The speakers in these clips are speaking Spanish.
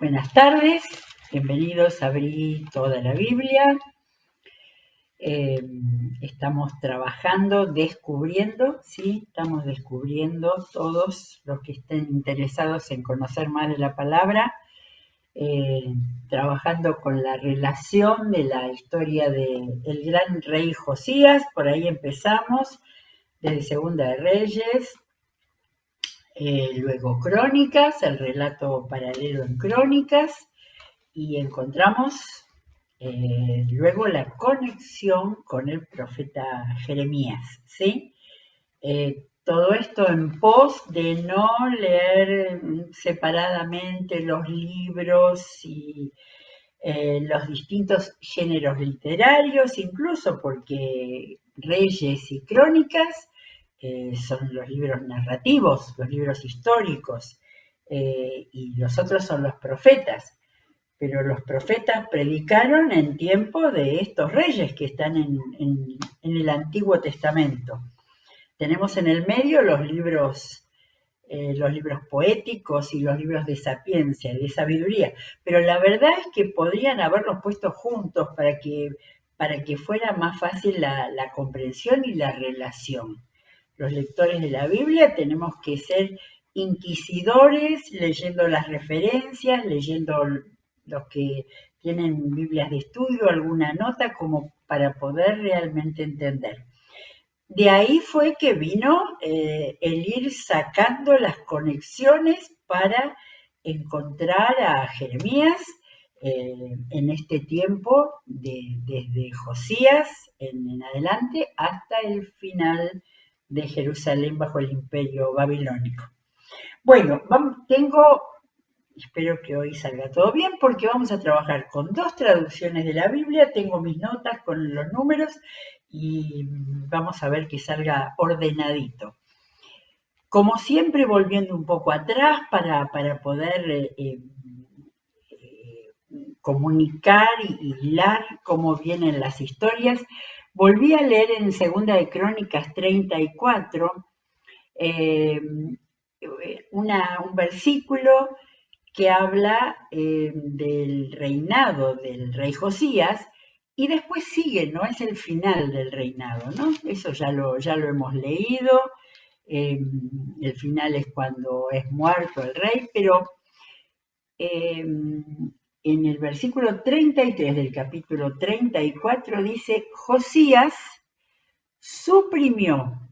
Buenas tardes, bienvenidos a Abrí Toda la Biblia. Estamos trabajando, descubriendo, ¿sí? Estamos descubriendo todos los que estén interesados en conocer más de la palabra, trabajando con la relación de la historia del gran rey Josías. Por ahí empezamos, desde Segunda de Reyes, luego Crónicas, el relato paralelo en Crónicas, y encontramos luego la conexión con el profeta Jeremías, ¿sí? Todo esto en pos de no leer separadamente los libros y los distintos géneros literarios, incluso porque Reyes y Crónicas son los libros narrativos, los libros históricos, y los otros son los profetas. Pero los profetas predicaron en tiempo de estos reyes que están en el Antiguo Testamento. Tenemos en el medio los libros poéticos y los libros de sapiencia, de sabiduría, pero la verdad es que podrían haberlos puesto juntos para que fuera más fácil la comprensión y la relación. Los lectores de la Biblia tenemos que ser inquisidores, leyendo las referencias, leyendo los que tienen Biblias de estudio, alguna nota, como para poder realmente entender. De ahí fue que vino el ir sacando las conexiones para encontrar a Jeremías en este tiempo, desde Josías en adelante hasta el final de Jerusalén bajo el imperio babilónico. Bueno, espero que hoy salga todo bien porque vamos a trabajar con dos traducciones de la Biblia. Tengo mis notas con los números y vamos a ver que salga ordenadito. Como siempre, volviendo un poco atrás para poder comunicar y hilar cómo vienen las historias, volví a leer en Segunda de Crónicas 34 un versículo que habla del reinado del rey Josías, y después sigue, no es el final del reinado, ¿no? Eso ya lo hemos leído. El final es cuando es muerto el rey, pero en el versículo 33 del capítulo 34 dice: Josías suprimió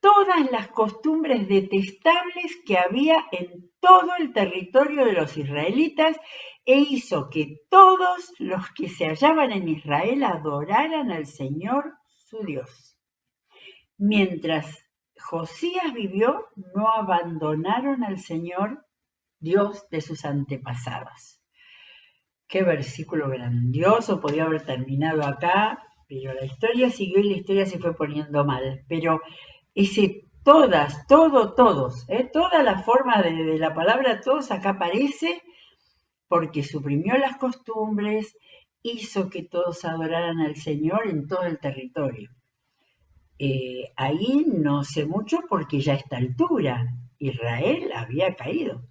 todas las costumbres detestables que había en todo el territorio de los israelitas e hizo que todos los que se hallaban en Israel adoraran al Señor su Dios. Mientras Josías vivió, no abandonaron al Señor, Dios de sus antepasados. Qué versículo grandioso, podía haber terminado acá, pero la historia siguió y la historia se fue poniendo mal. Pero ese todas, todos, toda la forma de la palabra todos acá aparece porque suprimió las costumbres, hizo que todos adoraran al Señor en todo el territorio. Ahí no sé mucho porque ya a esta altura Israel había caído.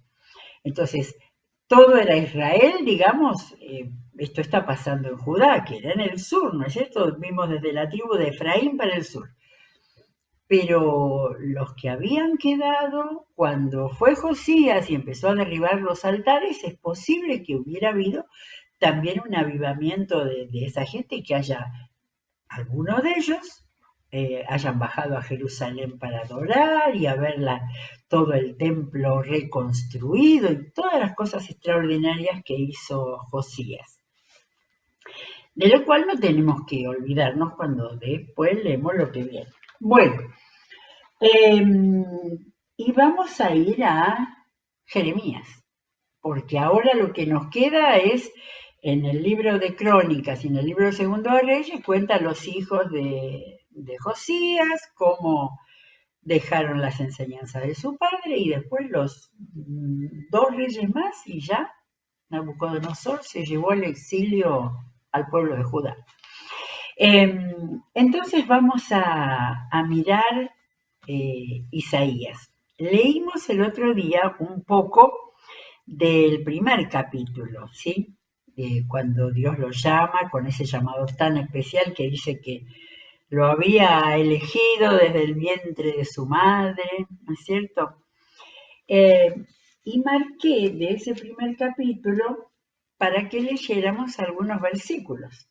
Entonces, todo era Israel, digamos, esto está pasando en Judá, que era en el sur, ¿no es cierto? Vimos desde la tribu de Efraín para el sur. Pero los que habían quedado, cuando fue Josías y empezó a derribar los altares, es posible que hubiera habido también un avivamiento de esa gente, que algunos de ellos hayan bajado a Jerusalén para adorar y a ver todo el templo reconstruido y todas las cosas extraordinarias que hizo Josías. De lo cual no tenemos que olvidarnos cuando después leemos lo que viene. Bueno, y vamos a ir a Jeremías, porque ahora lo que nos queda es, en el libro de Crónicas y en el libro de Segundo de Reyes, cuenta los hijos de Josías, cómo dejaron las enseñanzas de su padre, y después los dos reyes más, y ya Nabucodonosor se llevó al exilio al pueblo de Judá. Entonces vamos a mirar Isaías. Leímos el otro día un poco del primer capítulo, ¿sí? Cuando Dios lo llama con ese llamado tan especial que dice que lo había elegido desde el vientre de su madre, ¿no es cierto? Eh, y marqué de ese primer capítulo para que leyéramos algunos versículos.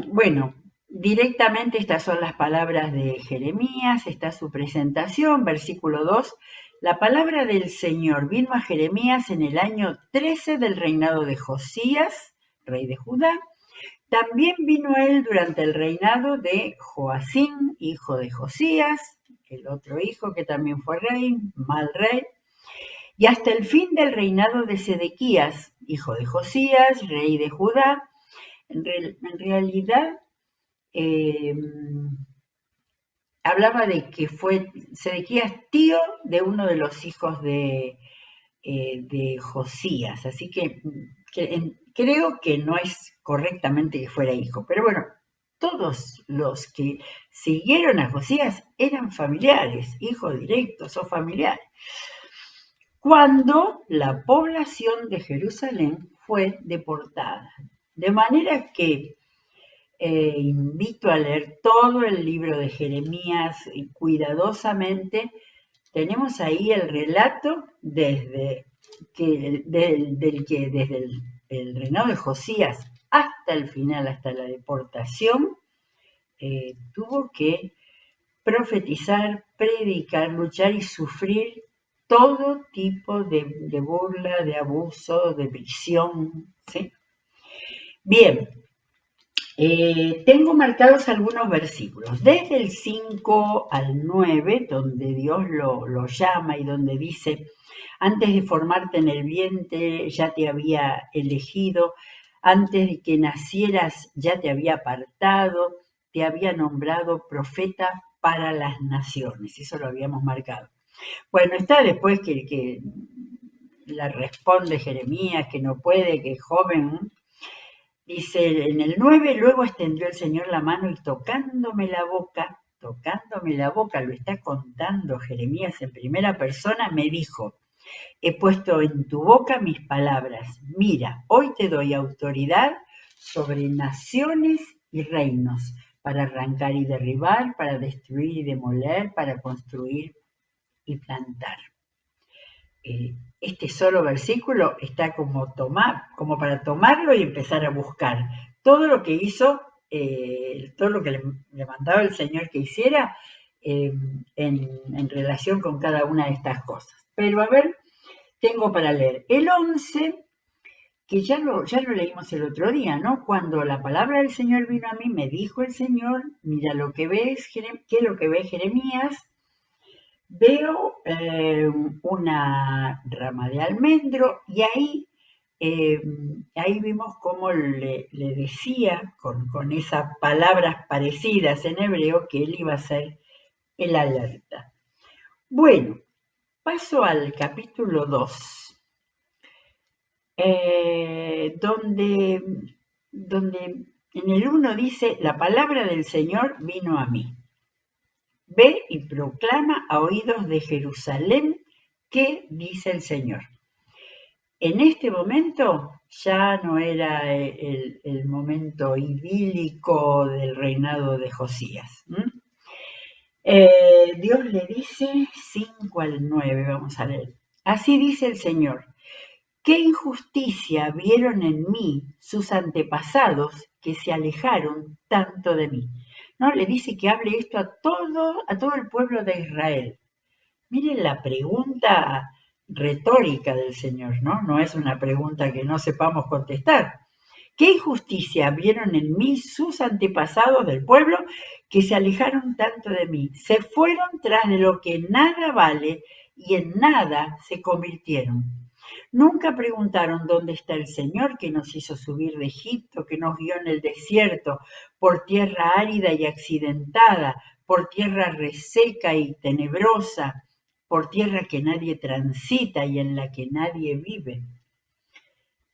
Bueno, directamente estas son las palabras de Jeremías, está su presentación, versículo 2. La palabra del Señor vino a Jeremías en el año 13 del reinado de Josías, rey de Judá. También vino a él durante el reinado de Joacim, hijo de Josías, el otro hijo que también fue rey, mal rey, y hasta el fin del reinado de Sedequías, hijo de Josías, rey de Judá. En realidad, eh, hablaba de que fue Sedequías tío de uno de los hijos de Josías, así que creo que no es correctamente que fuera hijo, pero bueno, todos los que siguieron a Josías eran familiares, hijos directos o familiares. Cuando la población de Jerusalén fue deportada. De manera que invito a leer todo el libro de Jeremías cuidadosamente. Tenemos ahí el relato desde el reinado de Josías hasta el final, hasta la deportación, tuvo que profetizar, predicar, luchar y sufrir todo tipo de burla, de abuso, de prisión, ¿sí? Bien, tengo marcados algunos versículos, desde el 5 al 9, donde Dios lo llama y donde dice, antes de formarte en el vientre ya te había elegido, antes de que nacieras ya te había apartado, te había nombrado profeta para las naciones, eso lo habíamos marcado. Bueno, está después que la responde Jeremías, que no puede, que es joven. Dice en el 9, luego extendió el Señor la mano y tocándome la boca, lo está contando Jeremías en primera persona, me dijo, he puesto en tu boca mis palabras, mira, hoy te doy autoridad sobre naciones y reinos, para arrancar y derribar, para destruir y demoler, para construir y plantar. Este solo versículo está como para tomarlo y empezar a buscar. Todo lo que hizo, todo lo que le mandaba el Señor que hiciera en relación con cada una de estas cosas. Pero a ver, tengo para leer el 11, que ya lo leímos el otro día, ¿no? Cuando la palabra del Señor vino a mí, me dijo el Señor, mira lo que ves, ¿qué es lo que ve Jeremías? Veo una rama de almendro y ahí vimos cómo le decía con esas palabras parecidas en hebreo que él iba a ser el alerta. Bueno, paso al capítulo 2, donde en el 1 dice, la palabra del Señor vino a mí. Ve y proclama a oídos de Jerusalén qué dice el Señor. En este momento ya no era el momento idílico del reinado de Josías. Dios le dice 5 al 9, vamos a leer. Así dice el Señor, ¿qué injusticia vieron en mí sus antepasados que se alejaron tanto de mí? ¿No? Le dice que hable esto a todo el pueblo de Israel. Miren la pregunta retórica del Señor, ¿no? No es una pregunta que no sepamos contestar. ¿Qué injusticia vieron en mí sus antepasados del pueblo que se alejaron tanto de mí? Se fueron tras de lo que nada vale y en nada se convirtieron. Nunca preguntaron dónde está el Señor que nos hizo subir de Egipto, que nos guió en el desierto, por tierra árida y accidentada, por tierra reseca y tenebrosa, por tierra que nadie transita y en la que nadie vive.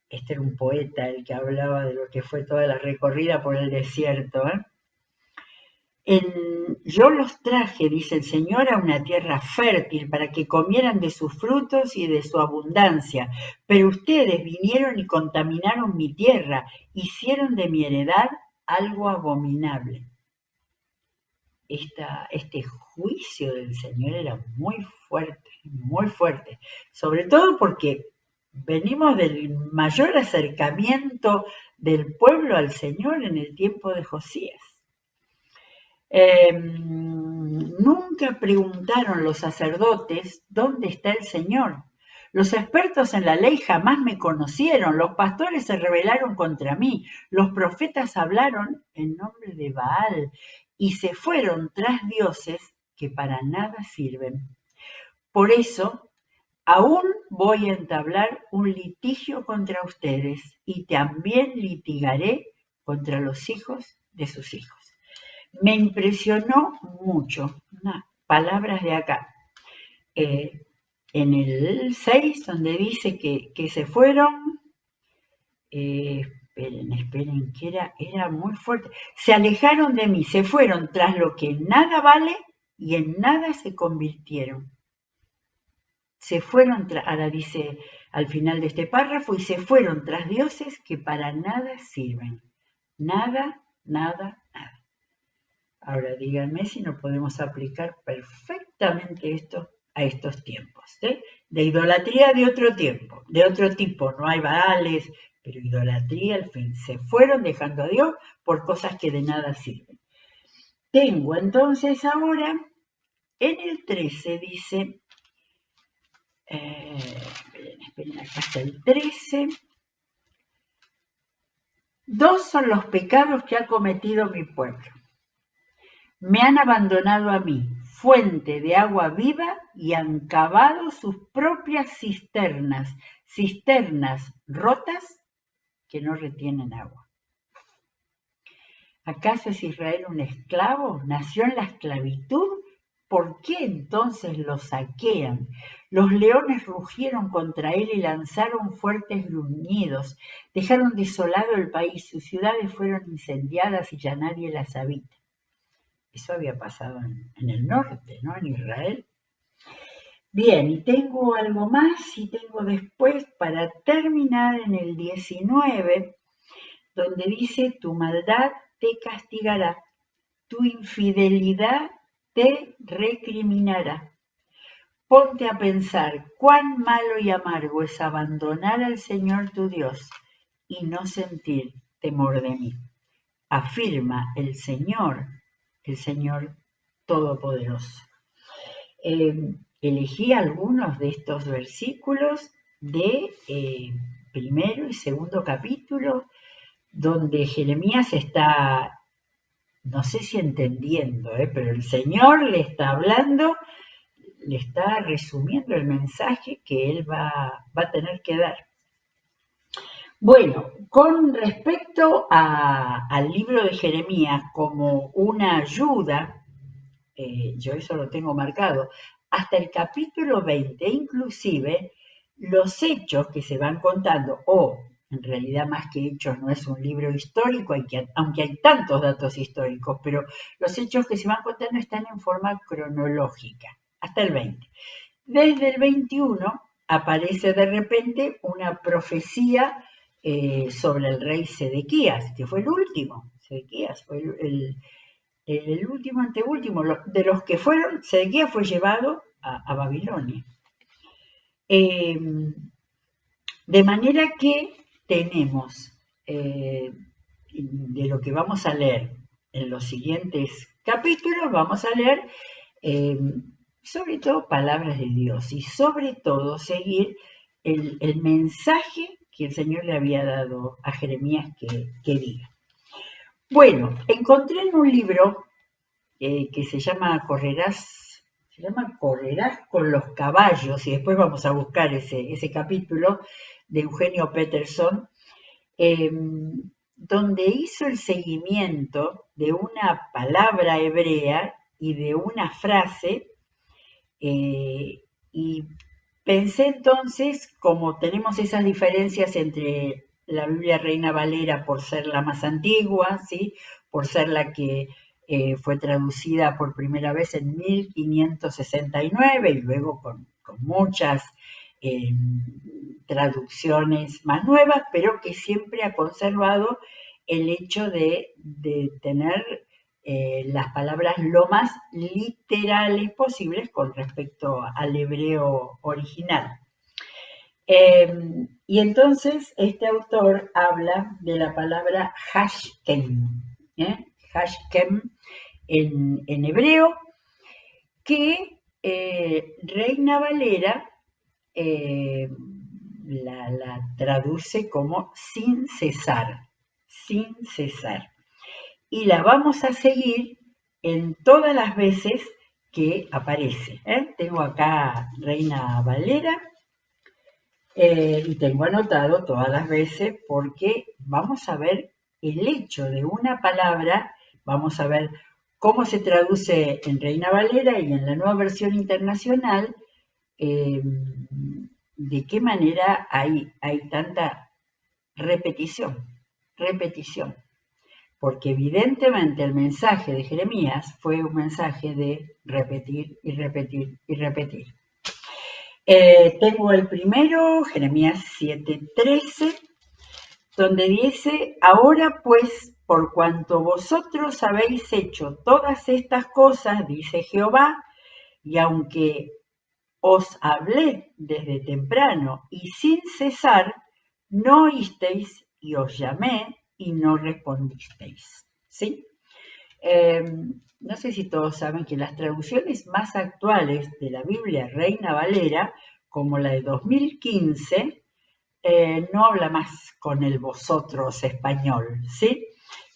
Este era un poeta el que hablaba de lo que fue toda la recorrida por el desierto, ¿eh? Yo los traje, dice el Señor, a una tierra fértil para que comieran de sus frutos y de su abundancia. Pero ustedes vinieron y contaminaron mi tierra, hicieron de mi heredad algo abominable. Este juicio del Señor era muy fuerte, sobre todo porque venimos del mayor acercamiento del pueblo al Señor en el tiempo de Josías. Nunca preguntaron los sacerdotes dónde está el Señor. Los expertos en la ley jamás me conocieron, los pastores se rebelaron contra mí, los profetas hablaron en nombre de Baal y se fueron tras dioses que para nada sirven. Por eso, aún voy a entablar un litigio contra ustedes y también litigaré contra los hijos de sus hijos. Me impresionó mucho, palabras de acá, en el 6, donde dice que se fueron, esperen, que era muy fuerte, se alejaron de mí, se fueron tras lo que nada vale y en nada se convirtieron. Se fueron, ahora dice al final de este párrafo, y se fueron tras dioses que para nada sirven. Nada, nada, nada. Ahora díganme si no podemos aplicar perfectamente esto a estos tiempos, de idolatría de otro tiempo, de otro tipo, no hay Baales, pero idolatría al fin, se fueron dejando a Dios por cosas que de nada sirven. Tengo entonces ahora, en el 13 dice, esperen, acá está el 13, 2 son los pecados que ha cometido mi pueblo. Me han abandonado a mí, fuente de agua viva, y han cavado sus propias cisternas rotas que no retienen agua. ¿Acaso es Israel un esclavo? ¿Nació en la esclavitud? ¿Por qué entonces lo saquean? Los leones rugieron contra él y lanzaron fuertes gruñidos. Dejaron desolado el país, sus ciudades fueron incendiadas y ya nadie las habita. Eso había pasado en el norte, ¿no? En Israel. Bien, y tengo algo más, y tengo después, para terminar, en el 19, donde dice, tu maldad te castigará, tu infidelidad te recriminará. Ponte a pensar cuán malo y amargo es abandonar al Señor tu Dios y no sentir temor de mí. Afirma el Señor Todopoderoso. Elegí algunos de estos versículos de primero y segundo capítulo, donde Jeremías está, no sé si entendiendo, pero el Señor le está hablando, le está resumiendo el mensaje que él va a tener que dar. Bueno, con respecto al libro de Jeremías como una ayuda, yo eso lo tengo marcado, hasta el capítulo 20, inclusive los hechos que se van contando, o en realidad más que hechos no es un libro histórico, aunque hay tantos datos históricos, pero los hechos que se van contando están en forma cronológica, hasta el 20. Desde el 21 aparece de repente una profecía sobre el rey Sedequías, que fue el último. Sedequías fue el último anteúltimo, de los que fueron, Sedequías fue llevado a Babilonia. De manera que tenemos, de lo que vamos a leer en los siguientes capítulos, vamos a leer sobre todo palabras de Dios y sobre todo seguir el mensaje que el Señor le había dado a Jeremías que diga. Bueno, encontré en un libro que se llama Correrás con los caballos, y después vamos a buscar ese capítulo de Eugenio Peterson, donde hizo el seguimiento de una palabra hebrea y de una frase, y pensé entonces, como tenemos esas diferencias entre la Biblia Reina Valera por ser la más antigua, ¿sí? Por ser la que fue traducida por primera vez en 1569 y luego con muchas traducciones más nuevas, pero que siempre ha conservado el hecho de tener las palabras lo más literales posibles con respecto al hebreo original. Y entonces este autor habla de la palabra hashkem, hashkem en hebreo, que Reina Valera la traduce como sin cesar, sin cesar. Y la vamos a seguir en todas las veces que aparece. Tengo acá Reina Valera y tengo anotado todas las veces porque vamos a ver el hecho de una palabra, vamos a ver cómo se traduce en Reina Valera y en la nueva versión internacional, de qué manera hay tanta repetición, porque evidentemente el mensaje de Jeremías fue un mensaje de repetir y repetir y repetir. Tengo el primero, Jeremías 7:13, donde dice: ahora pues, por cuanto vosotros habéis hecho todas estas cosas, dice Jehová, y aunque os hablé desde temprano y sin cesar, no oísteis, y os llamé y no respondisteis. ¿Sí? No sé si todos saben que las traducciones más actuales de la Biblia Reina Valera, como la de 2015, no habla más con el vosotros español, ¿sí?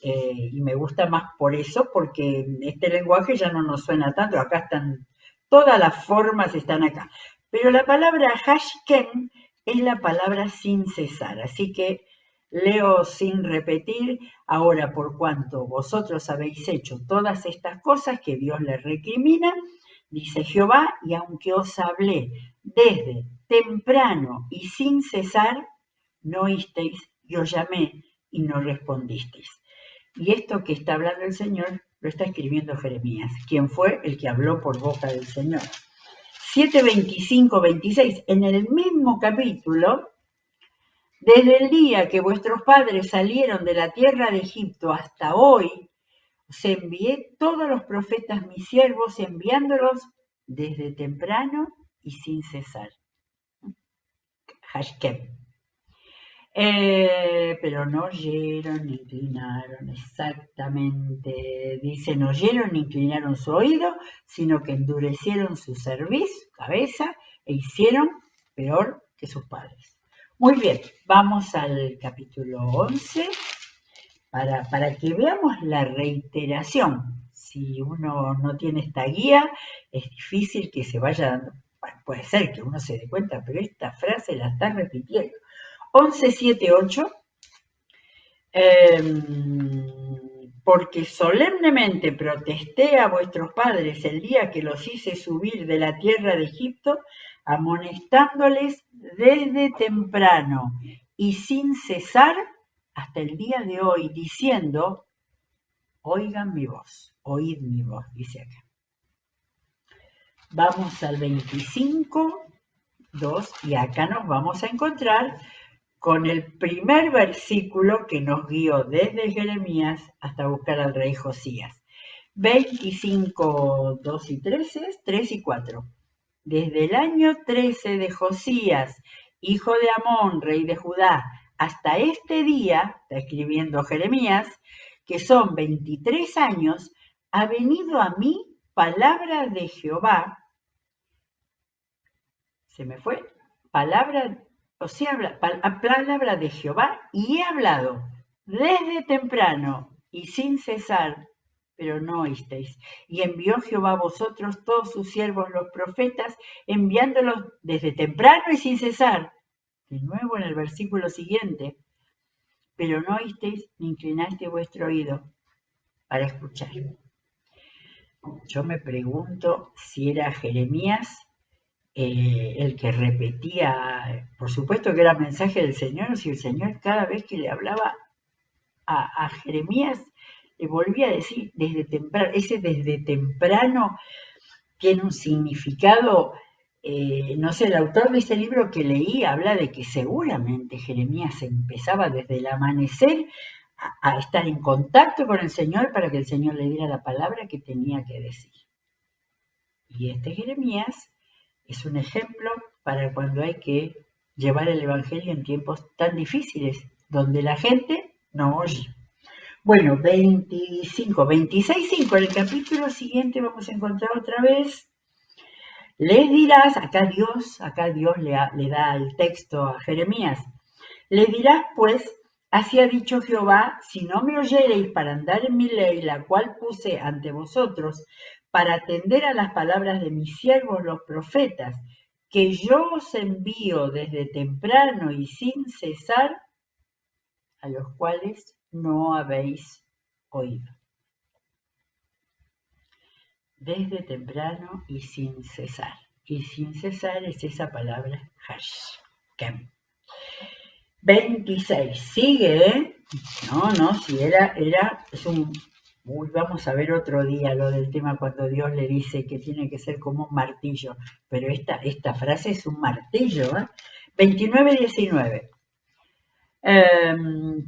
Y me gusta más por eso, porque este lenguaje ya no nos suena tanto, acá están, todas las formas están acá. Pero la palabra hashkem es la palabra sin cesar, así que leo sin repetir: ahora por cuanto vosotros habéis hecho todas estas cosas que Dios les recrimina, dice Jehová, y aunque os hablé desde temprano y sin cesar, no oísteis, y os llamé y no respondisteis. Y esto que está hablando el Señor lo está escribiendo Jeremías, quien fue el que habló por boca del Señor. 7:25-26, en el mismo capítulo: desde el día que vuestros padres salieron de la tierra de Egipto hasta hoy, os envié todos los profetas mis siervos, enviándolos desde temprano y sin cesar. Hashkem. Pero no oyeron ni inclinaron, exactamente, dice, no oyeron ni inclinaron su oído, sino que endurecieron su cerviz, cabeza, e hicieron peor que sus padres. Muy bien, vamos al capítulo 11 para que veamos la reiteración. Si uno no tiene esta guía, es difícil que se vaya dando, bueno, puede ser que uno se dé cuenta, pero esta frase la está repitiendo. 11, 7, 8, porque solemnemente protesté a vuestros padres el día que los hice subir de la tierra de Egipto, amonestándoles desde temprano y sin cesar hasta el día de hoy, diciendo: oigan mi voz, oíd mi voz, dice acá. Vamos al 25, 2, y acá nos vamos a encontrar con el primer versículo que nos guió desde Jeremías hasta buscar al rey Josías. 25, 2 y 13, 3 y 4. Desde el año 13 de Josías, hijo de Amón, rey de Judá, hasta este día, está escribiendo Jeremías, que son 23 años, ha venido a mí palabra de Jehová. Se me fue. Palabra de Jehová, y he hablado desde temprano y sin cesar, pero no oísteis. Y envió Jehová a vosotros todos sus siervos los profetas, enviándolos desde temprano y sin cesar. De nuevo en el versículo siguiente: pero no oísteis ni inclinaste vuestro oído para escuchar. Yo me pregunto si era Jeremías el que repetía, por supuesto que era mensaje del Señor, si el Señor cada vez que le hablaba a Jeremías le volví a decir desde temprano, ese desde temprano tiene un significado, no sé, el autor de ese libro que leí habla de que seguramente Jeremías empezaba desde el amanecer a estar en contacto con el Señor para que el Señor le diera la palabra que tenía que decir. Y este Jeremías es un ejemplo para cuando hay que llevar el Evangelio en tiempos tan difíciles, donde la gente no oye. Bueno, 25, 26, 5, en el capítulo siguiente vamos a encontrar otra vez. Les dirás, acá Dios le da el texto a Jeremías, le dirás pues, así ha dicho Jehová, si no me oyereis para andar en mi ley, la cual puse ante vosotros, para atender a las palabras de mis siervos los profetas, que yo os envío desde temprano y sin cesar, a los cuales no habéis oído. Desde temprano y sin cesar. Y sin cesar es esa palabra Hashem. 26, sigue, ¿eh? No, si es un... Uy, vamos a ver otro día lo del tema cuando Dios le dice que tiene que ser como un martillo, pero esta frase es un martillo, ¿eh? 29, 19.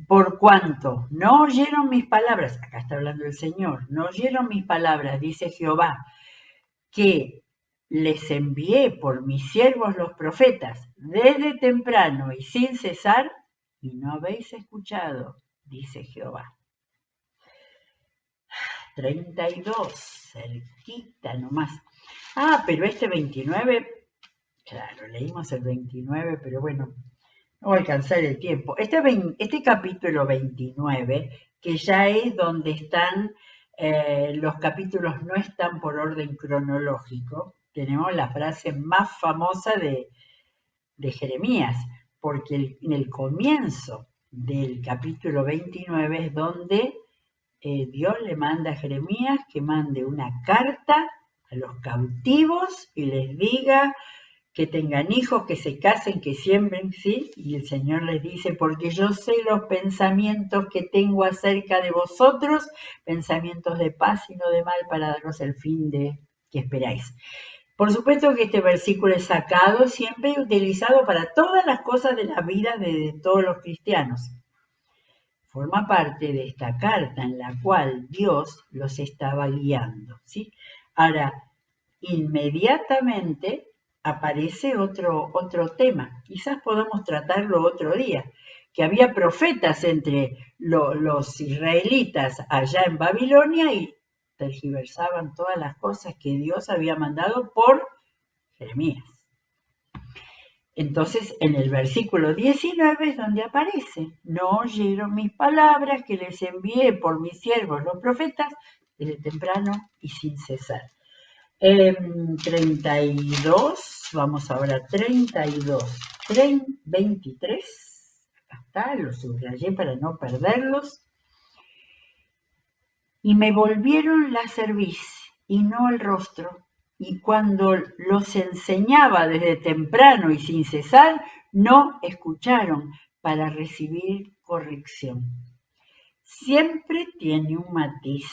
Por cuanto no oyeron mis palabras, acá está hablando el Señor, no oyeron mis palabras, dice Jehová, que les envié por mis siervos los profetas desde temprano y sin cesar, y no habéis escuchado, dice Jehová. 32, cerquita nomás. Pero este 29, claro, leímos el 29, pero bueno, no voy a alcanzar el tiempo. Este capítulo 29, que ya es donde están, los capítulos no están por orden cronológico, tenemos la frase más famosa de Jeremías, porque en el comienzo del capítulo 29 es donde Dios le manda a Jeremías que mande una carta a los cautivos y les diga que tengan hijos, que se casen, que siembren, ¿sí? Y el Señor les dice, porque yo sé los pensamientos que tengo acerca de vosotros, pensamientos de paz y no de mal, para daros el fin que esperáis. Por supuesto que este versículo es sacado siempre y utilizado para todas las cosas de la vida de todos los cristianos. Forma parte de esta carta en la cual Dios los estaba guiando, ¿sí? Ahora, inmediatamente aparece otro tema. Quizás podamos tratarlo otro día, que había profetas entre los israelitas allá en Babilonia y tergiversaban todas las cosas que Dios había mandado por Jeremías. Entonces, en el versículo 19 es donde aparece, no oyeron mis palabras que les envié por mis siervos los profetas desde temprano y sin cesar. 32, vamos ahora a 32, 23, acá está, los subrayé para no perderlos. Y me volvieron la cerviz y no el rostro, y cuando los enseñaba desde temprano y sin cesar, no escucharon para recibir corrección. Siempre tiene un matiz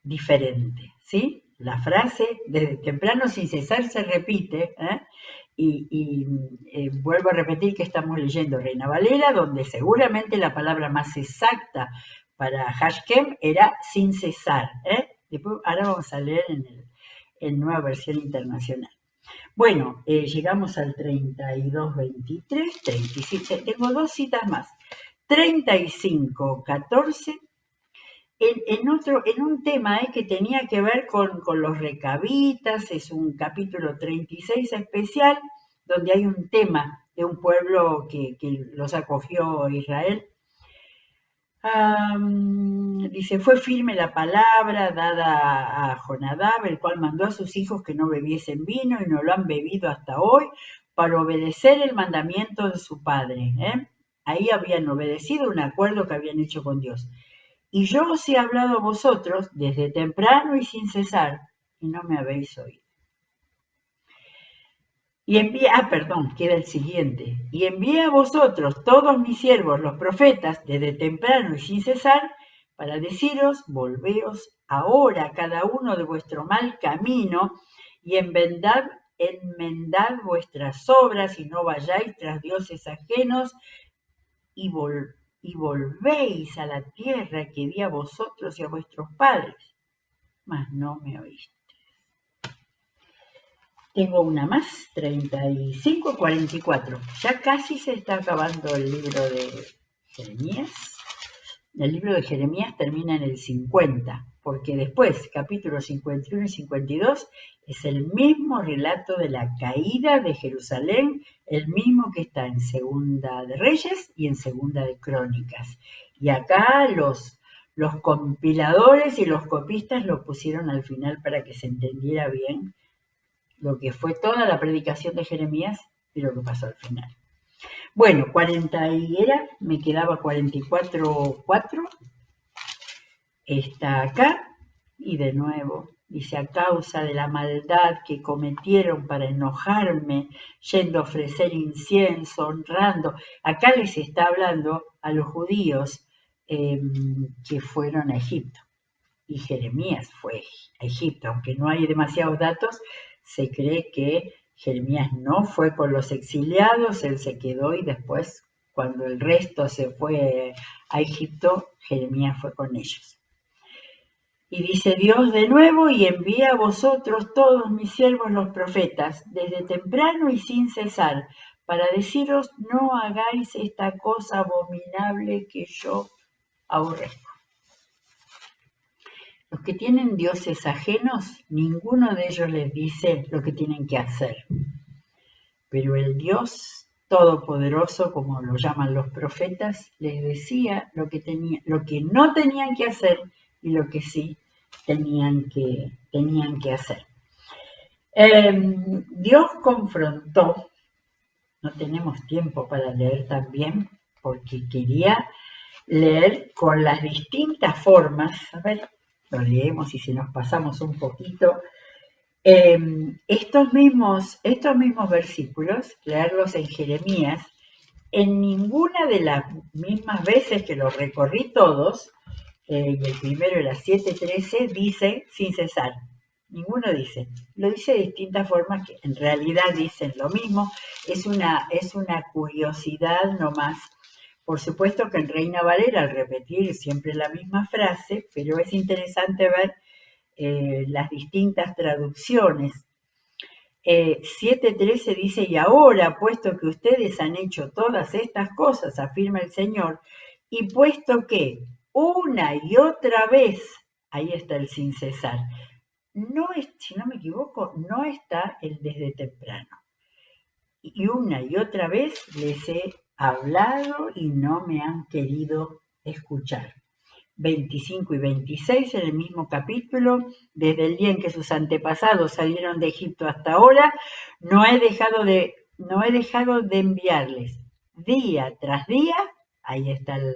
diferente, ¿sí? La frase desde temprano sin cesar se repite, vuelvo a repetir que estamos leyendo Reina Valera, donde seguramente la palabra más exacta para Hashem era sin cesar. Después, ahora vamos a leer en Nueva Versión Internacional. Bueno, llegamos al 32, 23, 37, tengo dos citas más. 35, 14, en un tema que tenía que ver con los recabitas, es un capítulo 36 especial, donde hay un tema de un pueblo que los acogió Israel. Dice, fue firme la palabra dada a Jonadab, el cual mandó a sus hijos que no bebiesen vino y no lo han bebido hasta hoy, para obedecer el mandamiento de su padre. Ahí habían obedecido un acuerdo que habían hecho con Dios. Y yo os he hablado a vosotros desde temprano y sin cesar, y no me habéis oído. Y queda el siguiente. Y envié a vosotros todos mis siervos, los profetas, desde temprano y sin cesar, para deciros, volveos ahora cada uno de vuestro mal camino y enmendad vuestras obras y no vayáis tras dioses ajenos y volvéis a la tierra que di a vosotros y a vuestros padres. Mas no me oíste. Tengo una más, 35-44. Ya casi se está acabando el libro de Jeremías. El libro de Jeremías termina en el 50, porque después, capítulos 51 y 52, es el mismo relato de la caída de Jerusalén, el mismo que está en Segunda de Reyes y en Segunda de Crónicas. Y acá los compiladores y los copistas lo pusieron al final para que se entendiera bien lo que fue toda la predicación de Jeremías y lo que pasó al final. Bueno, 40 y era, me quedaba 44:4, está acá, y de nuevo, dice, a causa de la maldad que cometieron para enojarme, yendo a ofrecer incienso, honrando. Acá les está hablando a los judíos que fueron a Egipto. Y Jeremías fue a Egipto, aunque no hay demasiados datos, se cree que Jeremías no fue con los exiliados, él se quedó y después, cuando el resto se fue a Egipto, Jeremías fue con ellos. Y dice Dios de nuevo, y envía a vosotros todos mis siervos los profetas, desde temprano y sin cesar, para deciros, no hagáis esta cosa abominable que yo aborrezco. Los que tienen dioses ajenos, ninguno de ellos les dice lo que tienen que hacer. Pero el Dios Todopoderoso, como lo llaman los profetas, les decía lo que no tenían que hacer y lo que sí tenían que hacer. Dios confrontó, no tenemos tiempo para leer también, porque quería leer con las distintas formas, a ver, lo leemos y si nos pasamos un poquito, estos mismos versículos, leerlos en Jeremías, en ninguna de las mismas veces que los recorrí todos, y el primero era 7:13, dice sin cesar. Ninguno dice. Lo dice de distintas formas que en realidad dicen lo mismo. Es una curiosidad nomás. Por supuesto que en Reina Valera, al repetir siempre la misma frase, pero es interesante ver las distintas traducciones. 7:13 dice, y ahora, puesto que ustedes han hecho todas estas cosas, afirma el Señor, y puesto que una y otra vez, ahí está el sin cesar, no es, si no me equivoco, no está el desde temprano. Y una y otra vez les he hablado y no me han querido escuchar. 25 y 26 en el mismo capítulo, desde el día en que sus antepasados salieron de Egipto hasta ahora, no he dejado de enviarles día tras día, ahí está el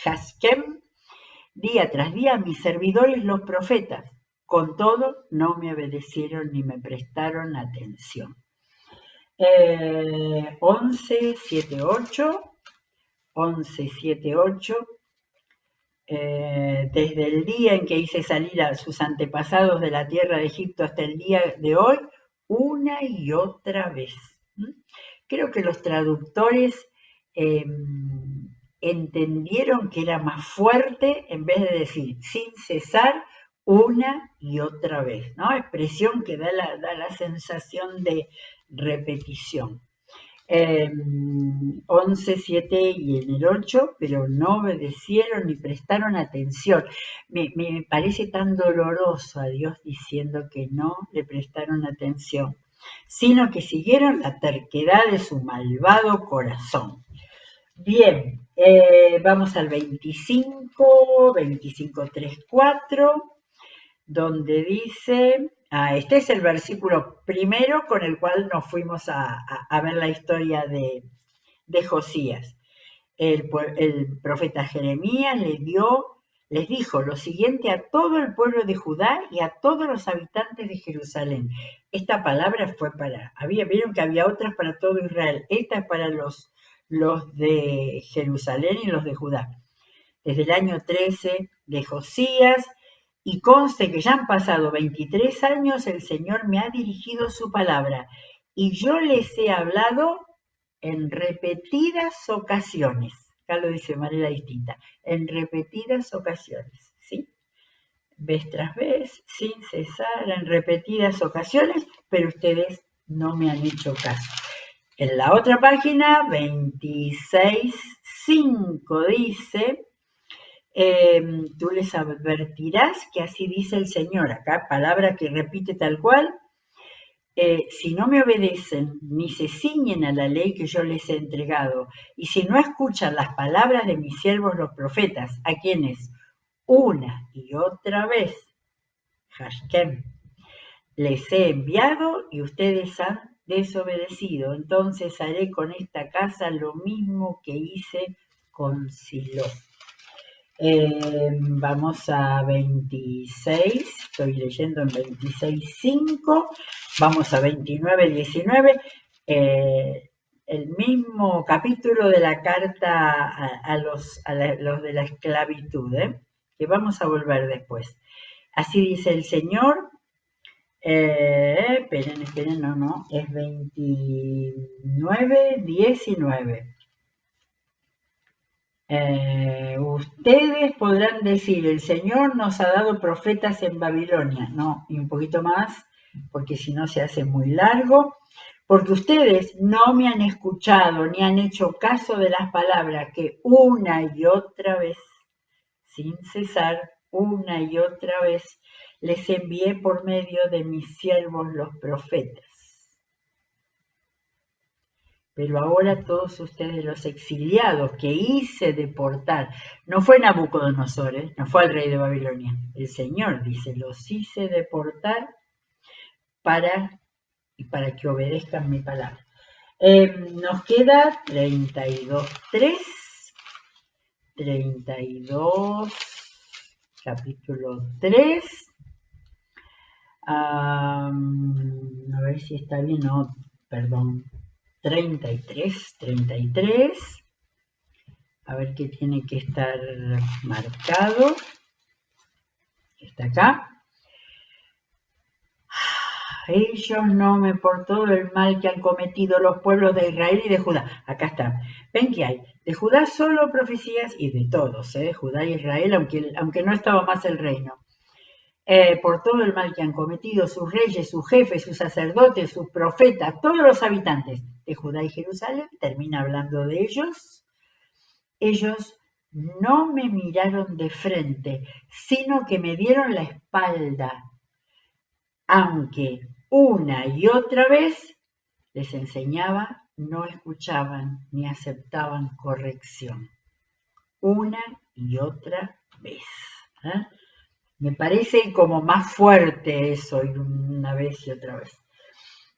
Haskem, día tras día a mis servidores los profetas, con todo no me obedecieron ni me prestaron atención. 11:7-8, desde el día en que hice salir a sus antepasados de la tierra de Egipto hasta el día de hoy, una y otra vez. Creo que los traductores entendieron que era más fuerte en vez de decir sin cesar una y otra vez, ¿no? Expresión que da la sensación de repetición. 11:7 y en el 8, pero no obedecieron ni prestaron atención. Me parece tan doloroso a Dios diciendo que no le prestaron atención, sino que siguieron la terquedad de su malvado corazón. Bien, vamos al 25:3-4, donde dice, este es el versículo primero con el cual nos fuimos a ver la historia de Josías. El profeta Jeremías les dijo lo siguiente a todo el pueblo de Judá y a todos los habitantes de Jerusalén. Esta palabra fue vieron que había otras para todo Israel, esta es para los de Jerusalén y los de Judá. desde el año 13 de Josías, y conste que ya han pasado 23 años, el Señor me ha dirigido su palabra, y yo les he hablado en repetidas ocasiones. Acá lo dice de manera distinta, en repetidas ocasiones, ¿sí? Vez tras vez, sin cesar, en repetidas ocasiones, pero ustedes no me han hecho caso. En la otra página, 26.5 dice, tú les advertirás que así dice el Señor. Acá, palabra que repite tal cual. Si no me obedecen ni se ciñen a la ley que yo les he entregado, y si no escuchan las palabras de mis siervos los profetas, a quienes una y otra vez Hashem les he enviado y ustedes han desobedecido, entonces haré con esta casa lo mismo que hice con Silo. Vamos a 26, estoy leyendo en 26.5, vamos a 29.19, el mismo capítulo de la carta a los de la esclavitud, que vamos a volver después. Así dice el Señor, esperen, no, es 29.19. Ustedes podrán decir, el Señor nos ha dado profetas en Babilonia. No, y un poquito más, porque si no se hace muy largo. Porque ustedes no me han escuchado ni han hecho caso de las palabras que una y otra vez, sin cesar, una y otra vez, les envié por medio de mis siervos los profetas. Pero ahora todos ustedes los exiliados que hice deportar, no fue Nabucodonosor, no fue el rey de Babilonia, el Señor dice, los hice deportar para que obedezcan mi palabra. Nos queda 32, capítulo 3. A ver si está bien, no, perdón. 33, a ver qué tiene que estar marcado, está acá. Ellos no me por todo el mal que han cometido los pueblos de Israel y de Judá. Acá está. Ven que hay de Judá solo profecías y de todos, Judá y Israel, aunque no estaba más el reino. Por todo el mal que han cometido sus reyes, sus jefes, sus sacerdotes, sus profetas, todos los habitantes de Judá y Jerusalén, termina hablando de ellos. Ellos no me miraron de frente, sino que me dieron la espalda, aunque una y otra vez les enseñaba, no escuchaban ni aceptaban corrección. Una y otra vez. Me parece como más fuerte eso, y una vez y otra vez.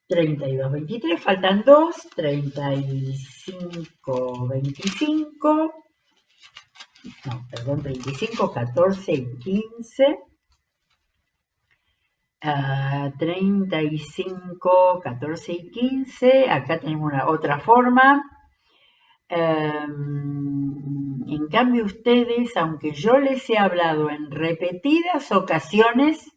32.23, faltan 2, 35.25, no, perdón, 35, 14 y 15, 35, 14 y 15, acá tenemos otra forma. En cambio ustedes, aunque yo les he hablado en repetidas ocasiones,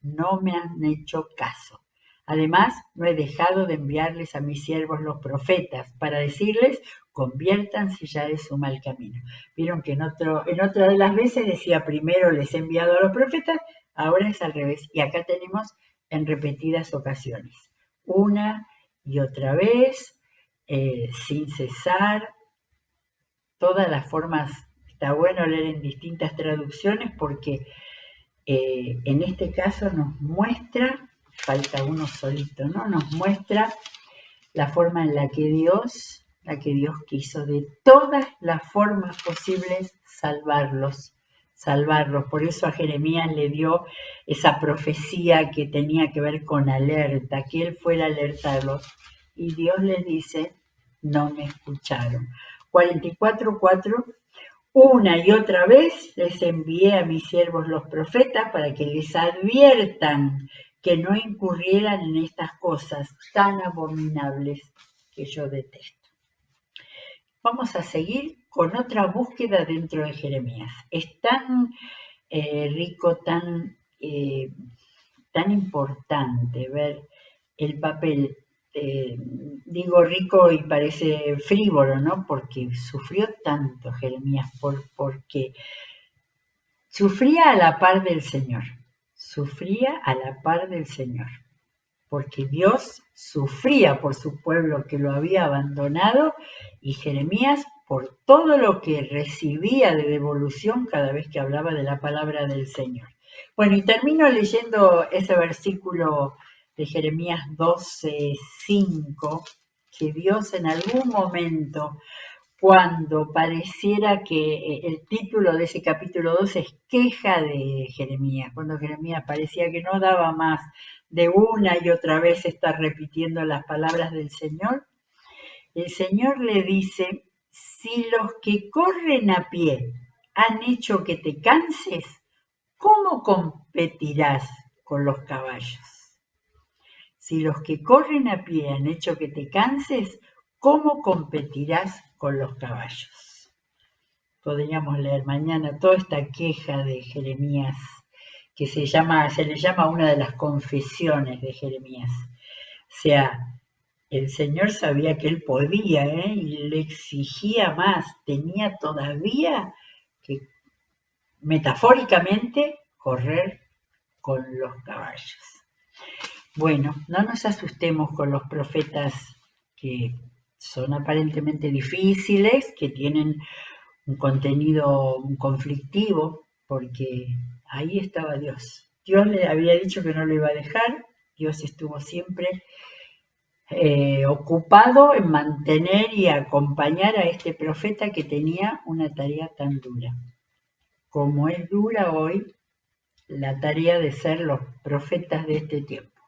no me han hecho caso. Además, no he dejado de enviarles a mis siervos los profetas para decirles, conviértanse ya de su mal camino. Vieron que en otra de las veces decía primero les he enviado a los profetas, ahora es al revés. Y acá tenemos en repetidas ocasiones. Una y otra vez, sin cesar, todas las formas. Está bueno leer en distintas traducciones porque en este caso nos muestra, falta uno solito, ¿no? Nos muestra la forma en la que Dios quiso de todas las formas posibles salvarlos. Por eso a Jeremías le dio esa profecía que tenía que ver con alerta, que él fuera a alertarlos. Y Dios les dice, no me escucharon. 44:4. Una y otra vez les envié a mis siervos los profetas para que les adviertan que no incurrieran en estas cosas tan abominables que yo detesto. Vamos a seguir con otra búsqueda dentro de Jeremías. Es tan rico, tan importante ver el papel, digo rico y parece frívolo, ¿no? Porque sufrió tanto Jeremías, porque sufría a la par del Señor, sufría a la par del Señor, porque Dios sufría por su pueblo que lo había abandonado y Jeremías por todo lo que recibía de devolución cada vez que hablaba de la palabra del Señor. Bueno, y termino leyendo ese versículo de Jeremías 12:5, que Dios en algún momento, cuando pareciera que el título de ese capítulo 2 es queja de Jeremías, cuando Jeremías parecía que no daba más de una y otra vez estar repitiendo las palabras del Señor, el Señor le dice, si los que corren a pie han hecho que te canses, ¿cómo competirás con los caballos? Si los que corren a pie han hecho que te canses, ¿cómo competirás con los caballos? Podríamos leer mañana toda esta queja de Jeremías, que se le llama una de las confesiones de Jeremías. O sea, el Señor sabía que él podía, y le exigía más, tenía todavía que, metafóricamente, correr con los caballos. Bueno, no nos asustemos con los profetas que son aparentemente difíciles, que tienen un contenido conflictivo, porque ahí estaba Dios. Dios le había dicho que no lo iba a dejar, Dios estuvo siempre ocupado en mantener y acompañar a este profeta que tenía una tarea tan dura, como es dura hoy la tarea de ser los profetas de este tiempo,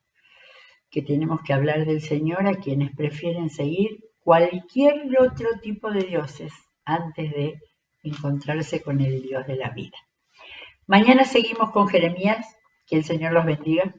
que tenemos que hablar del Señor a quienes prefieren seguir cualquier otro tipo de dioses antes de encontrarse con el Dios de la vida. Mañana seguimos con Jeremías, que el Señor los bendiga.